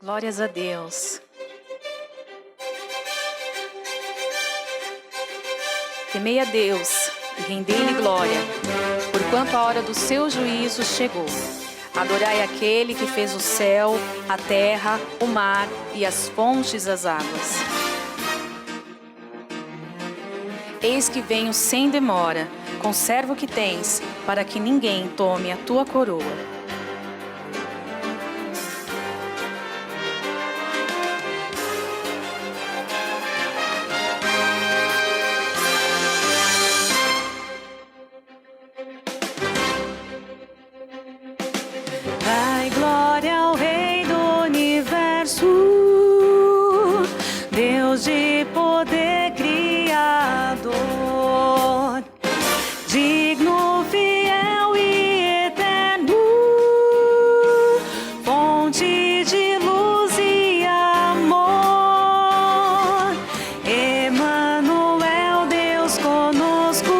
Glórias a Deus. Temei a Deus e rendei-lhe glória, porquanto a hora do seu juízo chegou. Adorai aquele que fez o céu, a terra, o mar e as fontes das águas. Eis que venho sem demora, conserva o que tens, para que ninguém tome a tua coroa. Dai glória ao Rei do Universo, Deus de poder criador, digno, fiel e eterno, fonte de luz e amor, Emanuel, Deus conosco,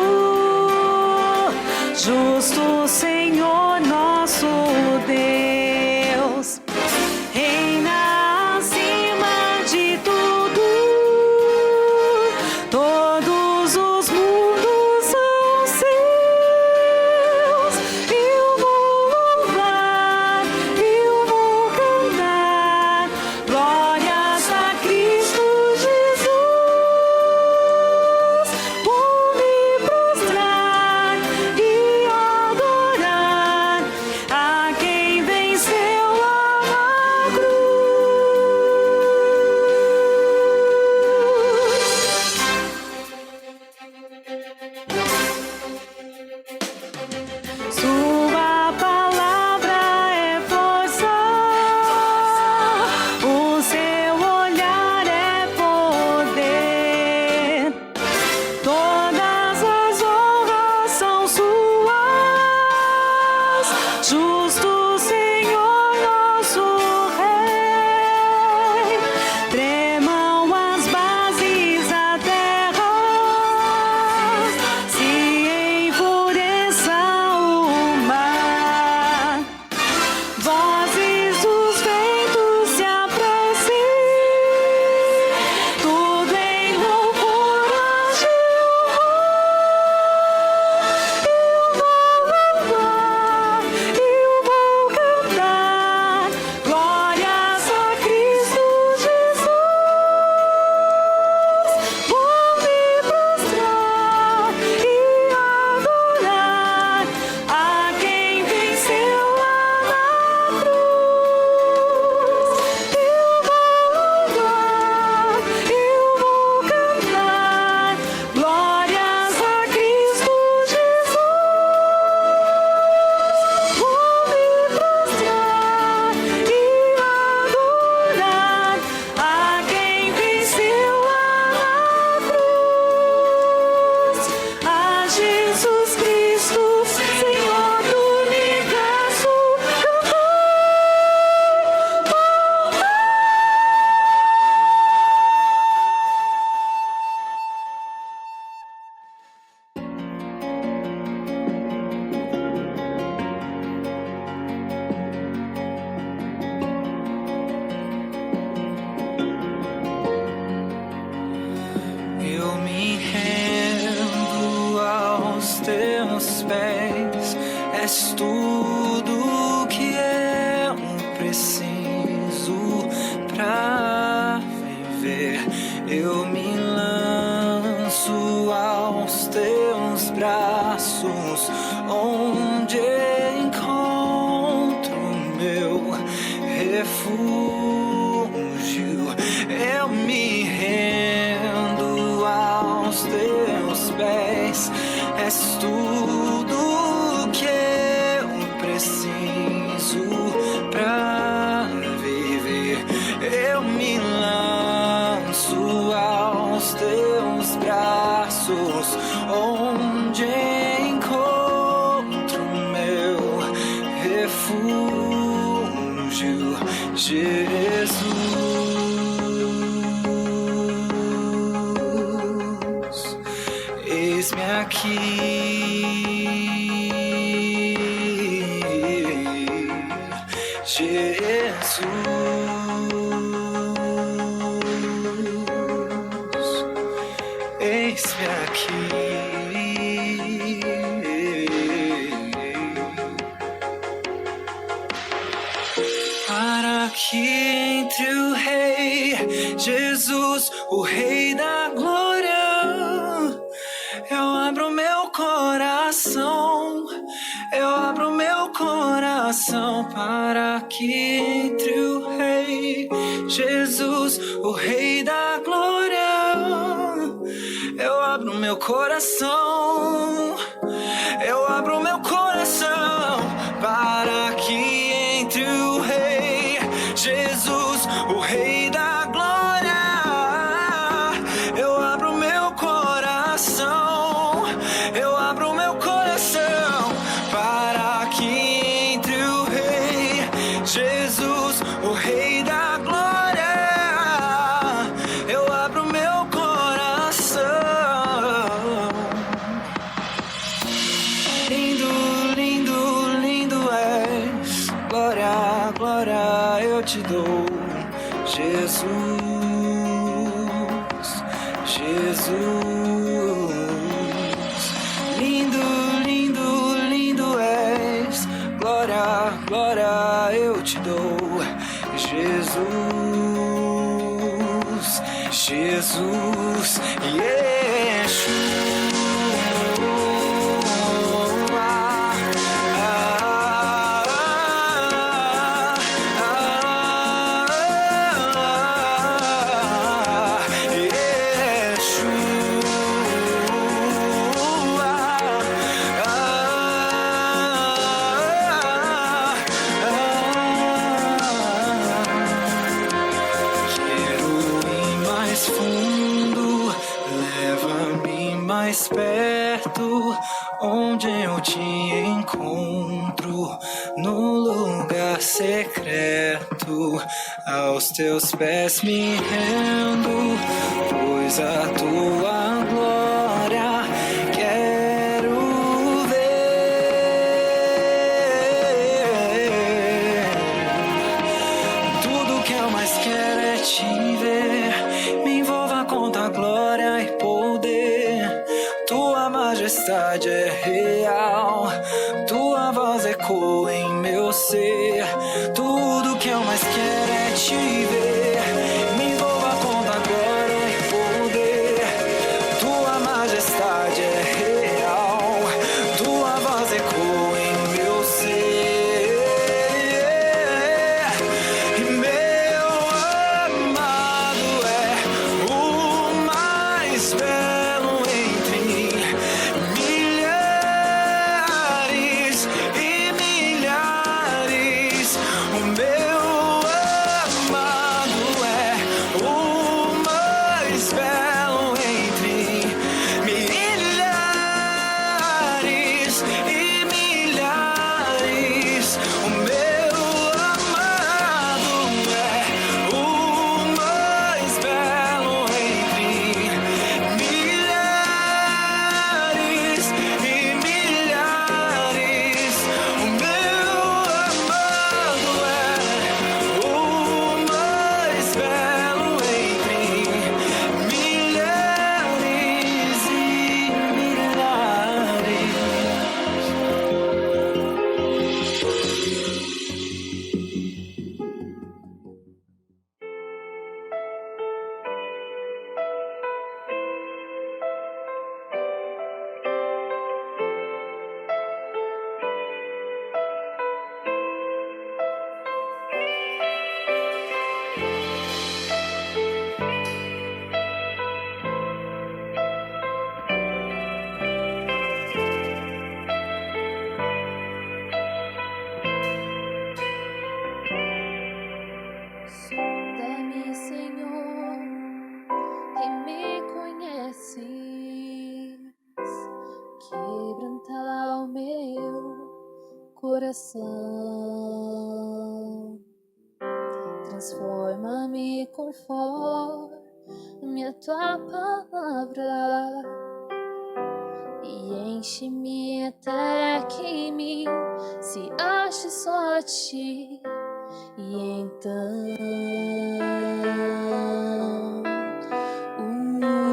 justo Senhor nosso Deus, reina acima de tudo, todos os mundos são seus. Eu vou louvar, eu vou cantar, glórias a Cristo Jesus. Vou me prostrar e adorar a quem venceu lá na cruz. Sua palavra é força, o seu olhar é poder, todas as honras são suas, justo Senhor nosso Rei. Tremam as bases da terra, se enfureça o mar, vozes dos ventos se apressem, tudo em loucura de louvar, eu vou cantar, glórias a Cristo Jesus. Vou me prostrar e adorar a quem venceu lá na cruz. Eu vou louvar, eu vou cantar, glórias a Cristo Jesus. Vou me prostrar e adorar a quem venceu lá na cruz, a Jesus Cristo, Senhor do Universo, eu me rendo aos teus pés, és tudo que eu preciso pra viver. Eu me lanço aos teus braços, onde encontro meu refúgio. Eu me rendo aos teus pés, és tudo que eu preciso pra viver. Eu me lanço aos teus braços, onde encontro meu refúgio, Jesus. Eis-me aqui, Jesus. eis-me aqui. Para que entre o Rei Jesus, o Rei da glória, eu abro meu coração, eu abro meu coração para que entre o Rei Jesus, o Rei da glória, eu abro meu coração, eu abro meu coração para que entre o Rei Jesus, o Rei da glória, eu abro meu coração, eu abro meu coração para que entre o Rei Jesus, o Rei da glória, eu abro meu coração. Lindo, lindo, lindo és, glória, glória eu te dou, Jesus, Jesus. Lindo, lindo, lindo és, glória, glória eu te dou, Jesus, Jesus, Yeshua. Mais perto, onde eu te encontro, no lugar secreto, aos teus pés me rendo, pois a tua glória quero ver. Tudo que eu mais quero é te ver, me envolva com tua glória e poder. Tua majestade é real, tua voz ecoa em meu ser. Tudo que eu mais quero é te ver, me envolva com tua glória e poder. Tua majestade é real, tua voz ecoa em meu ser. E meu amado é o mais belo entre milhares e milhares. O meu amado é o mais belo entre milhares e milhares. O meu amado é o mais belo entre milhares e milhares. O meu amado é o mais belo entre milhares e Sonda-me, Senhor, e me conheces, quebranta o meu coração, transforma-me conforme a tua palavra e enche-me até que em mim se ache só a ti. E então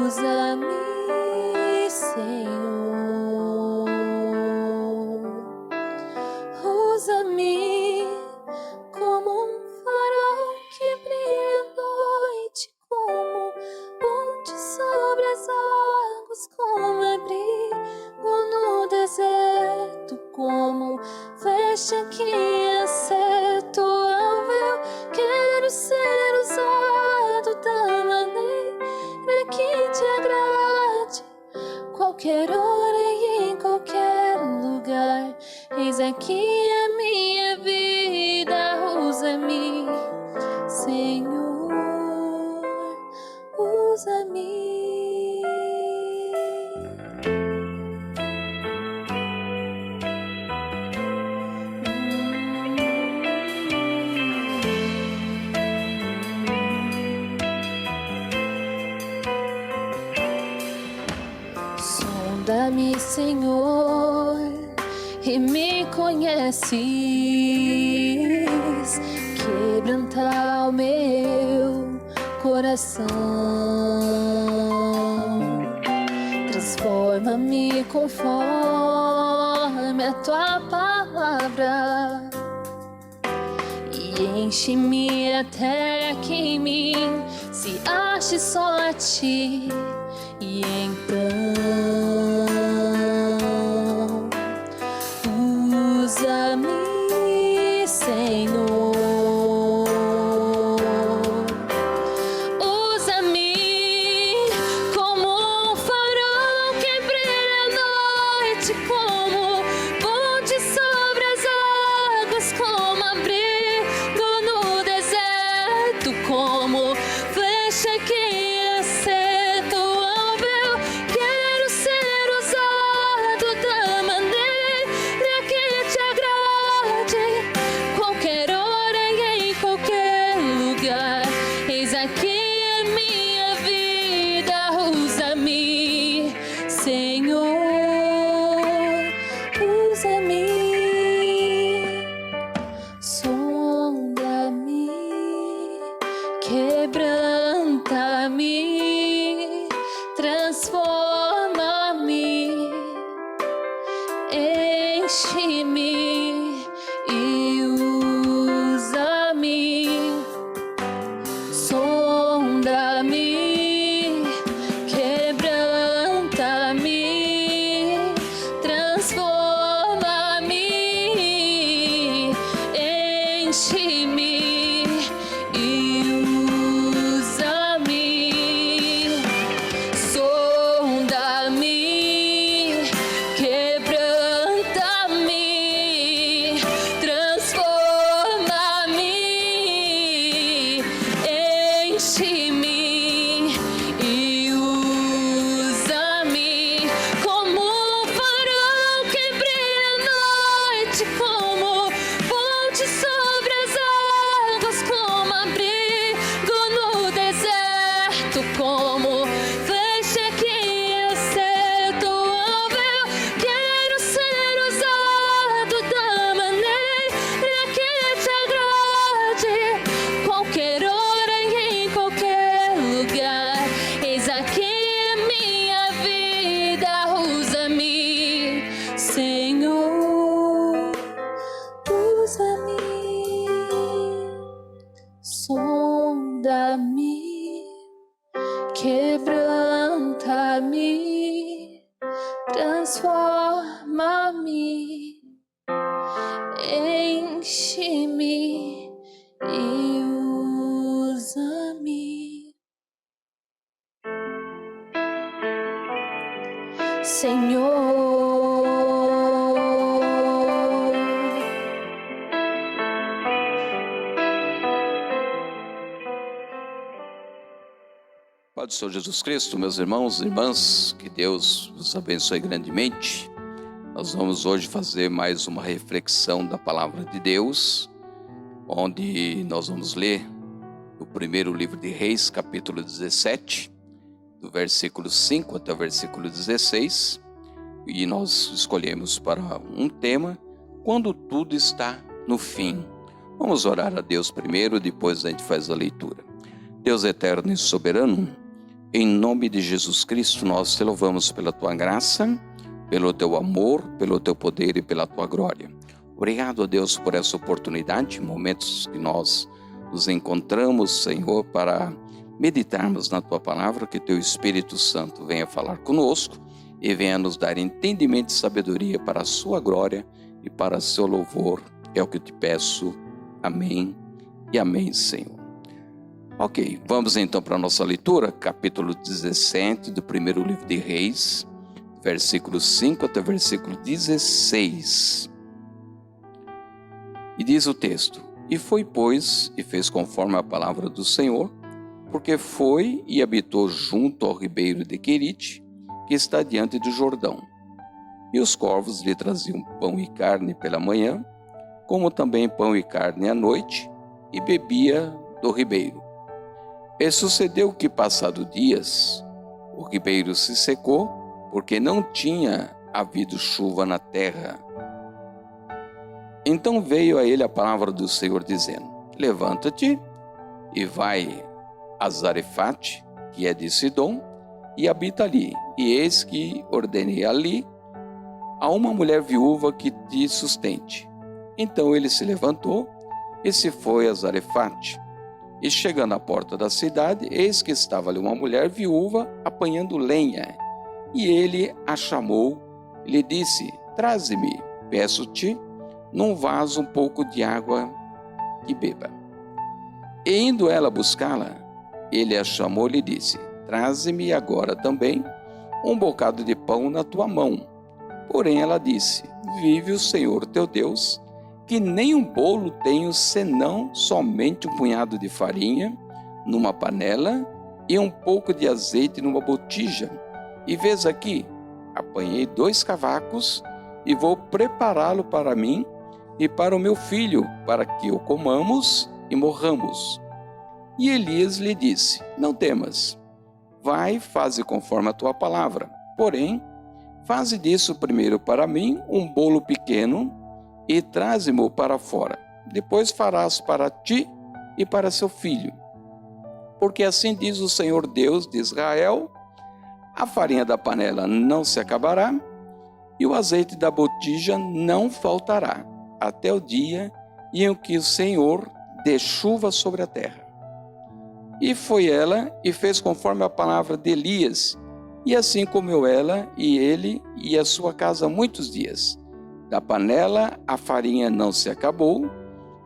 usa-me Senhor. Usa-me como um farol que brilha à noite, como ponte sobre as águas, como abrigo no deserto, como flecha que acerta o alvo. Quero ser usado da maneira que te agrade, qualquer hora e em qualquer lugar. Eis aqui a minha vida, usa-me, Senhor, usa-me. Sonda-me, Senhor, e me conheces, quebranta o meu coração, transforma-me conforme a tua palavra e enche-me até que em mim se ache só a ti. E então usa-me, Senhor, usa-me como um farol que brilha à noite, como ponte sobre as águas, como abrigo no deserto, como flecha que acerta o alvo. Quero ser usado da maneira que te agrade, qualquer hora e em qualquer lugar. Eis aqui a minha vida, usa-me, Senhor, usa-me. Sonda-me, quebranta-me, transforma-me, enche-me e usa-me. Sonda-me, quebranta-me, transforma-me, enche-me e usa-me. Sonda-me, quebranta-me, transforma-me, enche-me e usa-me como um farol que brilha à noite, como ponte sobre as águas, como abrigo no deserto, como flecha que acerta o alvo. Eu quero ser usado da maneira que te agrade, qualquer hora e em qualquer lugar. Eis aqui a minha vida, usa-me, Senhor, usa-me. Sonda-me, quebranta-me, transforma-me, enche-me e usa-me. Senhor, Pai do Senhor Jesus Cristo, meus irmãos e irmãs, que Deus os abençoe grandemente. Nós vamos hoje fazer mais uma reflexão da Palavra de Deus, onde nós vamos ler o primeiro livro de Reis, capítulo 17, do versículo 5 até o versículo 16, e nós escolhemos para um tema, quando tudo está no fim. Vamos orar a Deus primeiro, depois a gente faz a leitura. Deus eterno e soberano, Em nome de Jesus Cristo, nós te louvamos pela tua graça, pelo teu amor, pelo teu poder e pela tua glória. Obrigado a Deus por essa oportunidade, momentos que nós nos encontramos, Senhor, para meditarmos na tua palavra, que teu Espírito Santo venha falar conosco e venha nos dar entendimento e sabedoria para a sua glória e para seu louvor. É o que eu te peço. Amém e amém, Senhor. Ok, vamos então para a nossa leitura, capítulo 17 do primeiro livro de Reis, versículo 5 até versículo 16. E diz o texto: E foi, pois, e fez conforme a palavra do Senhor, porque foi e habitou junto ao ribeiro de Querite, que está diante do Jordão. E os corvos lhe traziam pão e carne pela manhã, como também pão e carne à noite, e bebia do ribeiro. E sucedeu que, passado dias, o ribeiro se secou, porque não tinha havido chuva na terra. Então veio a ele a palavra do Senhor, dizendo: Levanta-te e vai a Zarefate, que é de Sidom, e habita ali. E eis que ordenei ali a uma mulher viúva que te sustente. Então ele se levantou e se foi a Zarefate. E chegando à porta da cidade, eis que estava ali uma mulher viúva apanhando lenha. E ele a chamou e lhe disse: Traze-me, peço-te, num vaso um pouco de água que beba. E indo ela buscá-la, ele a chamou e lhe disse: Traze-me agora também um bocado de pão na tua mão. Porém ela disse: Vive o Senhor teu Deus, que nem um bolo tenho, senão somente um punhado de farinha numa panela e um pouco de azeite numa botija. E vês aqui, apanhei 2 cavacos e vou prepará-lo para mim e para o meu filho, para que o comamos e morramos. E Elias lhe disse: Não temas, vai, faze conforme a tua palavra. Porém, faze disso primeiro para mim um bolo pequeno e traze-mo para fora. Depois farás para ti e para seu filho. Porque assim diz o Senhor Deus de Israel: a farinha da panela não se acabará e o azeite da botija não faltará, até o dia em que o Senhor dê chuva sobre a terra. E foi ela e fez conforme a palavra de Elias, e assim comeu ela e ele e a sua casa muitos dias. Da panela a farinha não se acabou,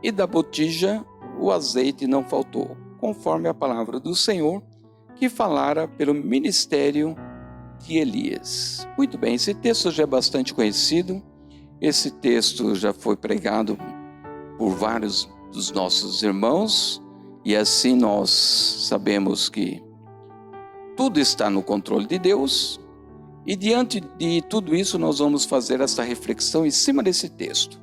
e da botija o azeite não faltou, conforme a palavra do Senhor, que falara pelo ministério de Elias. Muito bem, esse texto já é bastante conhecido, esse texto já foi pregado por vários dos nossos irmãos, e assim nós sabemos que tudo está no controle de Deus, e diante de tudo isso nós vamos fazer essa reflexão em cima desse texto.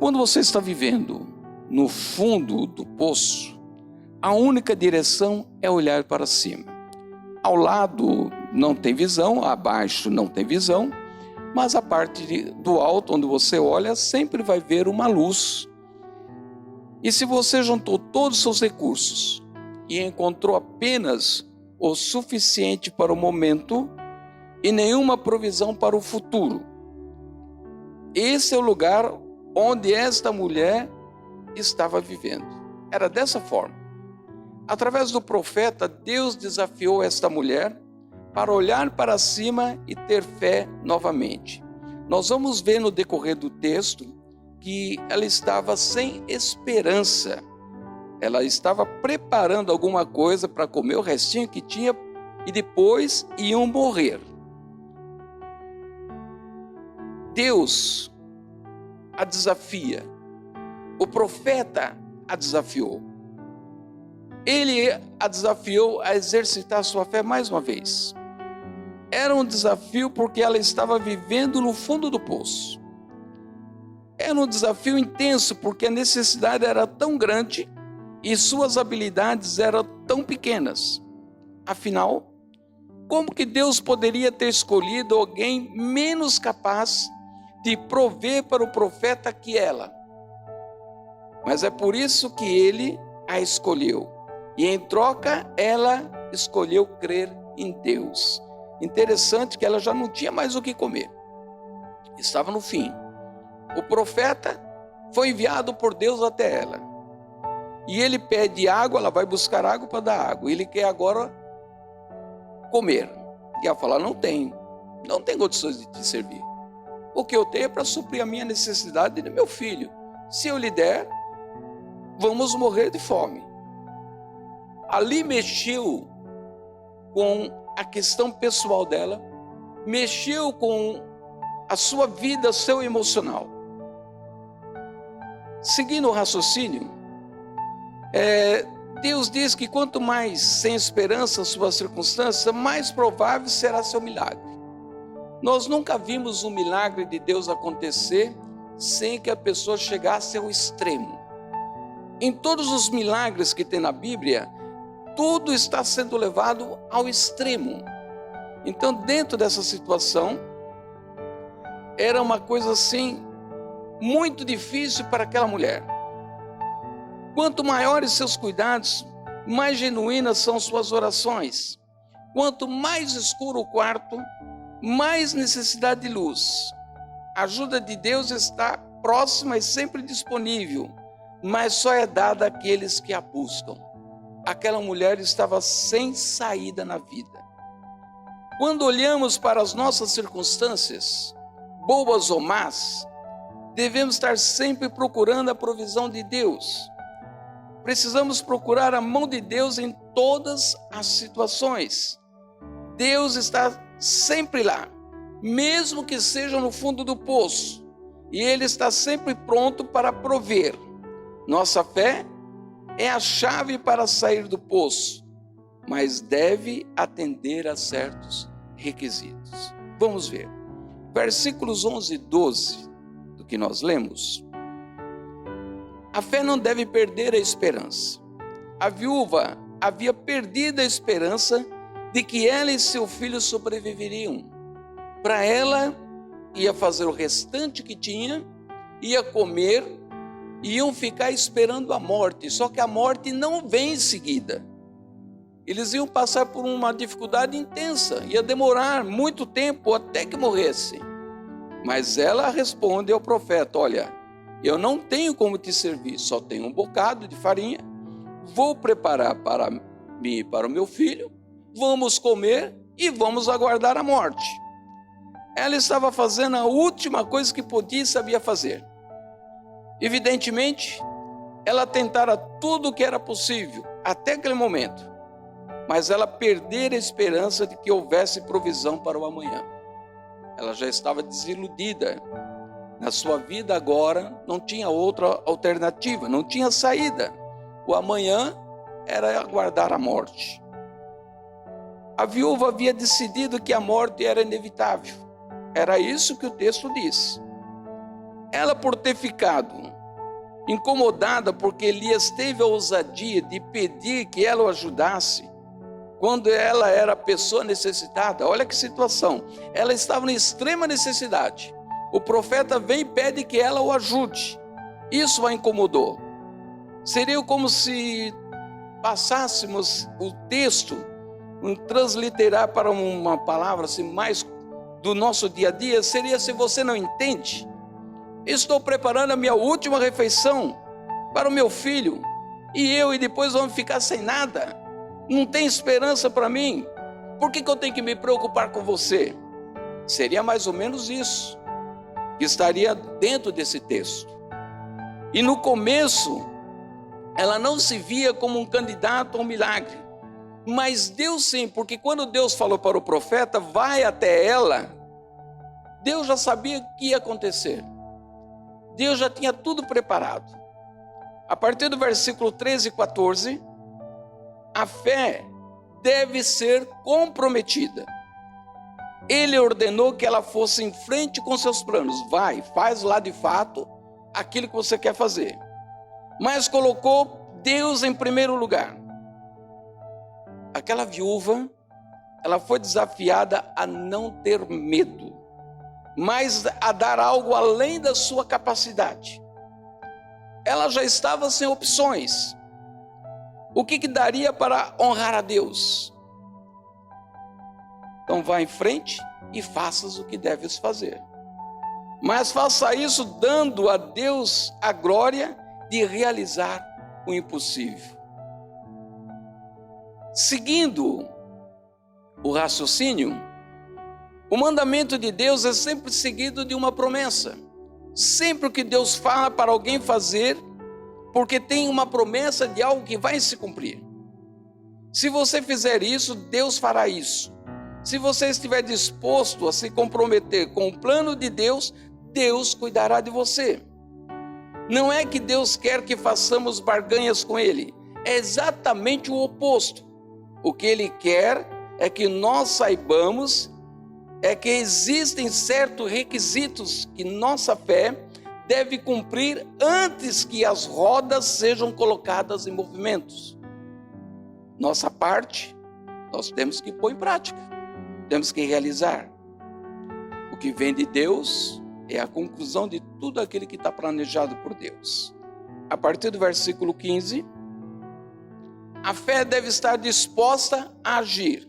Quando você está vivendo no fundo do poço, a única direção é olhar para cima. Ao lado não tem visão, abaixo não tem visão, mas a parte do alto, onde você olha, sempre vai ver uma luz. E se você juntou todos os seus recursos e encontrou apenas o suficiente para o momento e nenhuma provisão para o futuro, esse é o lugar onde esta mulher estava vivendo. Era dessa forma. Através do profeta, Deus desafiou esta mulher para olhar para cima e ter fé novamente. Nós vamos ver no decorrer do texto que ela estava sem esperança. Ela estava preparando alguma coisa para comer o restinho que tinha e depois iam morrer. Deus a desafia. O profeta a desafiou. Ele a desafiou a exercitar sua fé mais uma vez. Era um desafio porque ela estava vivendo no fundo do poço. Era um desafio intenso porque a necessidade era tão grande e suas habilidades eram tão pequenas. Afinal, como que Deus poderia ter escolhido alguém menos capaz de prover para o profeta que ela? Mas é por isso que ele a escolheu. E em troca, ela escolheu crer em Deus. Interessante que ela já não tinha mais o que comer. Estava no fim. O profeta foi enviado por Deus até ela. E ele pede água, ela vai buscar água para dar água. Ele quer agora comer. E ela fala, não tem condições de te servir. O que eu tenho é para suprir a minha necessidade de meu filho. Se eu lhe der, vamos morrer de fome. Ali mexeu com a questão pessoal dela, mexeu com a sua vida, seu emocional. Seguindo o raciocínio, Deus diz que quanto mais sem esperança a sua circunstância, mais provável será seu milagre. Nós nunca vimos um milagre de Deus acontecer sem que a pessoa chegasse ao extremo. Em todos os milagres que tem na Bíblia, tudo está sendo levado ao extremo. Então, dentro dessa situação, era uma coisa assim, muito difícil para aquela mulher. Quanto maiores seus cuidados, mais genuínas são suas orações. Quanto mais escuro o quarto, mais necessidade de luz. A ajuda de Deus está próxima e sempre disponível, mas só é dada àqueles que a buscam. Aquela mulher estava sem saída na vida. Quando olhamos para as nossas circunstâncias, boas ou más, devemos estar sempre procurando a provisão de Deus. Precisamos procurar a mão de Deus em todas as situações. Deus está sempre lá, mesmo que seja no fundo do poço, e Ele está sempre pronto para prover. Nossa fé é a chave para sair do poço, mas deve atender a certos requisitos. Vamos ver. Versículos 11 e 12 do que nós lemos. A fé não deve perder a esperança. A viúva havia perdido a esperança de que ela e seu filho sobreviveriam. Para ela, ia fazer o restante que tinha, ia comer, iam ficar esperando a morte, só que a morte não vem em seguida. Eles iam passar por uma dificuldade intensa, ia demorar muito tempo até que morressem. Mas ela responde ao profeta, olha, eu não tenho como te servir, só tenho um bocado de farinha, vou preparar para mim e para o meu filho, vamos comer e vamos aguardar a morte. Ela estava fazendo a última coisa que podia e sabia fazer. Evidentemente, ela tentara tudo o que era possível até aquele momento, mas ela perdera a esperança de que houvesse provisão para o amanhã. Ela já estava desiludida. Na sua vida agora não tinha outra alternativa, não tinha saída. O amanhã era aguardar a morte. A viúva havia decidido que a morte era inevitável. Era isso que o texto diz. Ela, por ter ficado incomodada porque Elias teve a ousadia de pedir que ela o ajudasse, quando ela era pessoa necessitada, olha que situação, ela estava em extrema necessidade. O profeta vem e pede que ela o ajude. Isso a incomodou. Seria como se passássemos o texto, transliterar para uma palavra assim, mais do nosso dia a dia, seria se você não entende. Estou preparando a minha última refeição para o meu filho, e depois vamos ficar sem nada. Não tem esperança para mim. Por que eu tenho que me preocupar com você? Seria mais ou menos isso que estaria dentro desse texto. E no começo, ela não se via como um candidato a um milagre. Mas Deus sim, porque quando Deus falou para o profeta, vai até ela, Deus já sabia o que ia acontecer. Deus já tinha tudo preparado. A partir do versículo 13 e 14, a fé deve ser comprometida. Ele ordenou que ela fosse em frente com seus planos. Vai, faz lá de fato aquilo que você quer fazer. Mas colocou Deus em primeiro lugar. Aquela viúva, ela foi desafiada a não ter medo, mas a dar algo além da sua capacidade. Ela já estava sem opções. O que daria para honrar a Deus? Então vá em frente e faças o que deves fazer. Mas faça isso dando a Deus a glória de realizar o impossível. Seguindo o raciocínio, o mandamento de Deus é sempre seguido de uma promessa. Sempre que Deus fala para alguém fazer, porque tem uma promessa de algo que vai se cumprir. Se você fizer isso, Deus fará isso. Se você estiver disposto a se comprometer com o plano de Deus, Deus cuidará de você. Não é que Deus quer que façamos barganhas com Ele, é exatamente o oposto. O que Ele quer é que nós saibamos que existem certos requisitos que nossa fé deve cumprir antes que as rodas sejam colocadas em movimentos. Nossa parte, nós temos que pôr em prática, temos que realizar. O que vem de Deus é a conclusão de tudo aquilo que está planejado por Deus. A partir do versículo 15, a fé deve estar disposta a agir.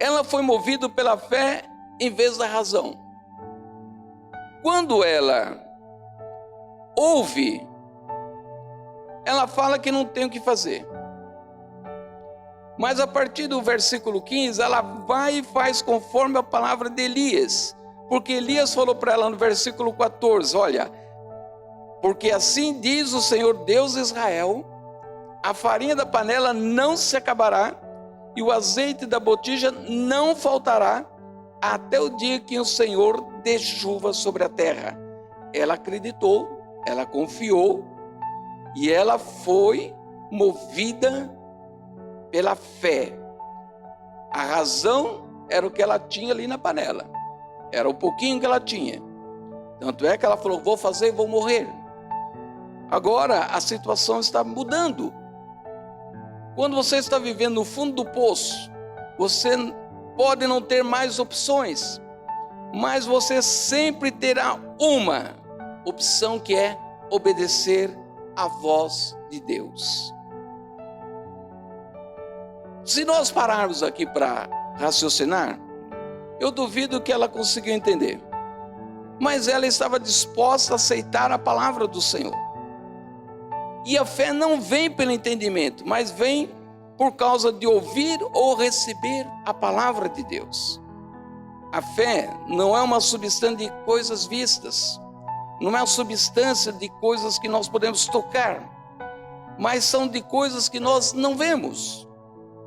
Ela foi movida pela fé em vez da razão. Quando ela ouve, ela fala que não tem o que fazer. Mas a partir do versículo 15, ela vai e faz conforme a palavra de Elias. Porque Elias falou para ela no versículo 14, olha, porque assim diz o Senhor Deus de Israel, a farinha da panela não se acabará, e o azeite da botija não faltará, até o dia que o Senhor dê chuva sobre a terra. Ela acreditou, ela confiou, e ela foi movida pela fé. A razão era o que ela tinha ali na panela. Era o pouquinho que ela tinha. Tanto é que ela falou, vou fazer e vou morrer. Agora a situação está mudando. Quando você está vivendo no fundo do poço, você pode não ter mais opções, mas você sempre terá uma opção, que é obedecer à voz de Deus. Se nós pararmos aqui para raciocinar, eu duvido que ela conseguiu entender. Mas ela estava disposta a aceitar a palavra do Senhor. E a fé não vem pelo entendimento, mas vem por causa de ouvir ou receber a palavra de Deus. A fé não é uma substância de coisas vistas, não é uma substância de coisas que nós podemos tocar, mas são de coisas que nós não vemos.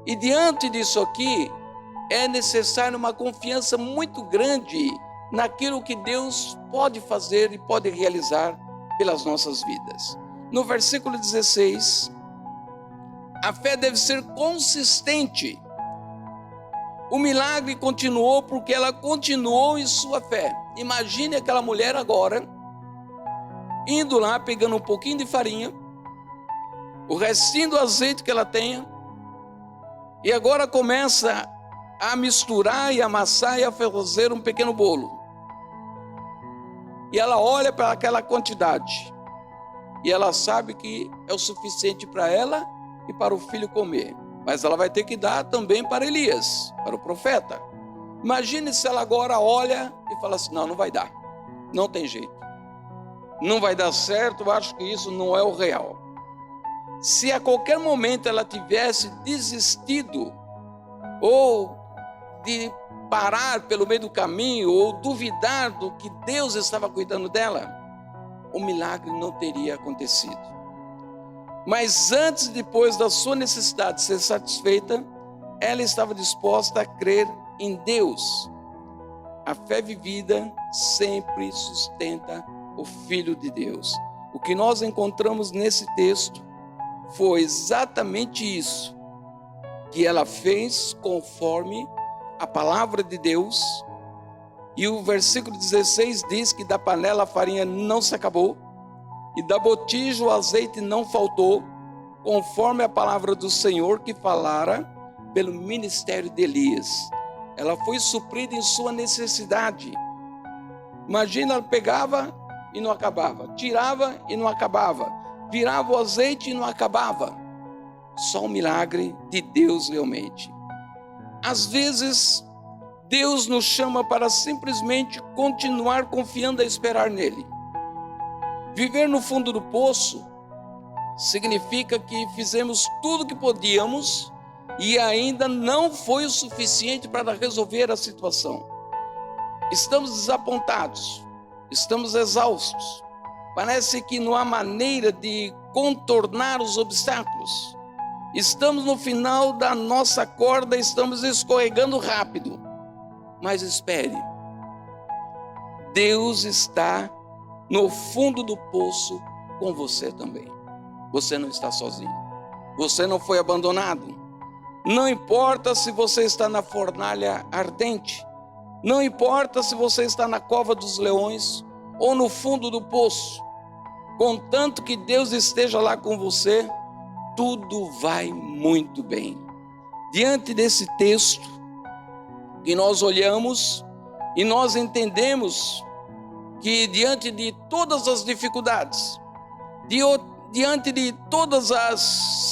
E diante disso aqui, é necessário uma confiança muito grande naquilo que Deus pode fazer e pode realizar pelas nossas vidas. No versículo 16, a fé deve ser consistente. O milagre continuou porque ela continuou em sua fé. Imagine aquela mulher agora, indo lá, pegando um pouquinho de farinha, o restinho do azeite que ela tenha, e agora começa a misturar e amassar e a fazer um pequeno bolo. E ela olha para aquela quantidade, e ela sabe que é o suficiente para ela e para o filho comer. Mas ela vai ter que dar também para Elias, para o profeta. Imagine se ela agora olha e fala assim, não vai dar. Não tem jeito. Não vai dar certo, eu acho que isso não é o real. Se a qualquer momento ela tivesse desistido, ou de parar pelo meio do caminho, ou duvidar do que Deus estava cuidando dela, o milagre não teria acontecido. Mas antes e depois da sua necessidade ser satisfeita, ela estava disposta a crer em Deus. A fé vivida sempre sustenta o Filho de Deus. O que nós encontramos nesse texto foi exatamente isso, que ela fez conforme a palavra de Deus. E o versículo 16 diz que da panela a farinha não se acabou, e da botija o azeite não faltou, conforme a palavra do Senhor que falara pelo ministério de Elias. Ela foi suprida em sua necessidade. Imagina, ela pegava e não acabava, tirava e não acabava, virava o azeite e não acabava. Só um milagre de Deus realmente. Às vezes, Deus nos chama para simplesmente continuar confiando e esperar nele. Viver no fundo do poço significa que fizemos tudo o que podíamos e ainda não foi o suficiente para resolver a situação. Estamos desapontados, estamos exaustos. Parece que não há maneira de contornar os obstáculos. Estamos no final da nossa corda, estamos escorregando rápido. Mas espere, Deus está no fundo do poço com você também. Você não está sozinho, você não foi abandonado. Não importa se você está na fornalha ardente, não importa se você está na cova dos leões ou no fundo do poço, contanto que Deus esteja lá com você, tudo vai muito bem. Diante desse texto que nós olhamos e nós entendemos que diante de todas as dificuldades, diante de todas as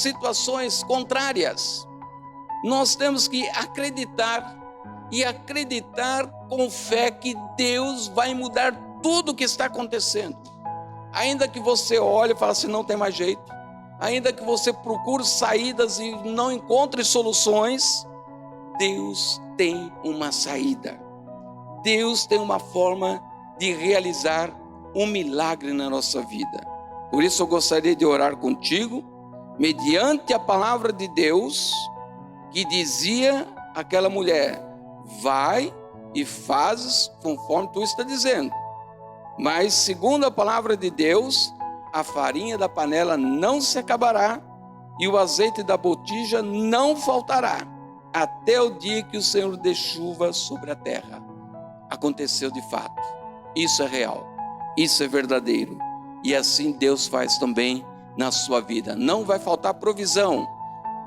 situações contrárias, nós temos que acreditar e acreditar com fé que Deus vai mudar tudo o que está acontecendo. Ainda que você olhe e fale assim, não tem mais jeito, ainda que você procure saídas e não encontre soluções, Deus tem uma saída. Deus tem uma forma de realizar um milagre na nossa vida. Por isso eu gostaria de orar contigo, mediante a palavra de Deus, que dizia àquela mulher, vai e fazes conforme tu está dizendo. Mas segundo a palavra de Deus, a farinha da panela não se acabará e o azeite da botija não faltará, até o dia que o Senhor dê chuva sobre a terra. Aconteceu de fato. Isso é real. Isso é verdadeiro. E assim Deus faz também na sua vida. Não vai faltar provisão.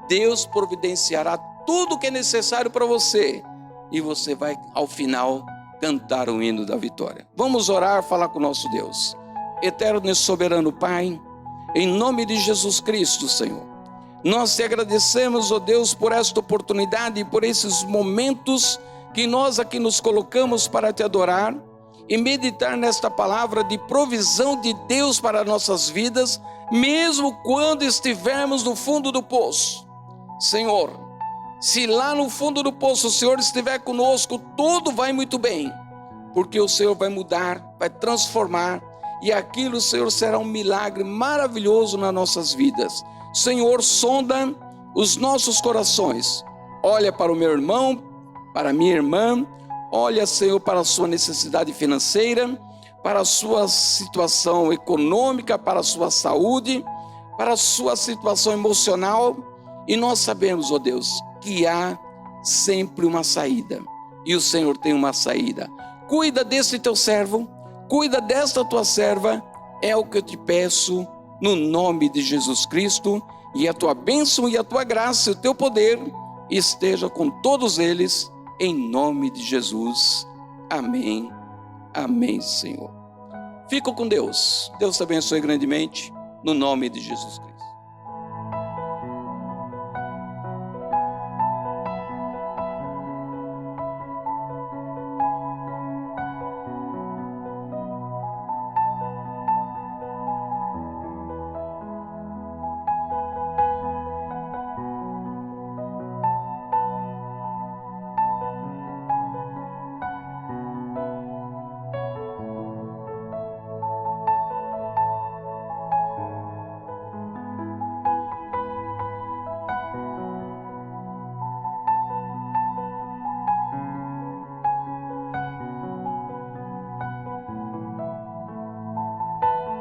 Deus providenciará tudo o que é necessário para você. E você vai, ao final, cantar o hino da vitória. Vamos orar, falar com o nosso Deus. Eterno e soberano Pai, em nome de Jesus Cristo, Senhor, nós te agradecemos, ó Deus, por esta oportunidade e por esses momentos que nós aqui nos colocamos para te adorar e meditar nesta palavra de provisão de Deus para nossas vidas, mesmo quando estivermos no fundo do poço. Senhor, se lá no fundo do poço o Senhor estiver conosco, tudo vai muito bem, porque o Senhor vai mudar, vai transformar, e aquilo, Senhor, será um milagre maravilhoso nas nossas vidas. Senhor, sonda os nossos corações. Olha para o meu irmão, para a minha irmã. Olha, Senhor, para a sua necessidade financeira, para a sua situação econômica, para a sua saúde, para a sua situação emocional. E nós sabemos, ó Deus, que há sempre uma saída. E o Senhor tem uma saída. Cuida desse teu servo. Cuida desta tua serva, é o que eu te peço, no nome de Jesus Cristo, e a tua bênção e a tua graça e o teu poder esteja com todos eles, em nome de Jesus. Amém. Amém, Senhor. Fico com Deus. Deus te abençoe grandemente, no nome de Jesus Cristo.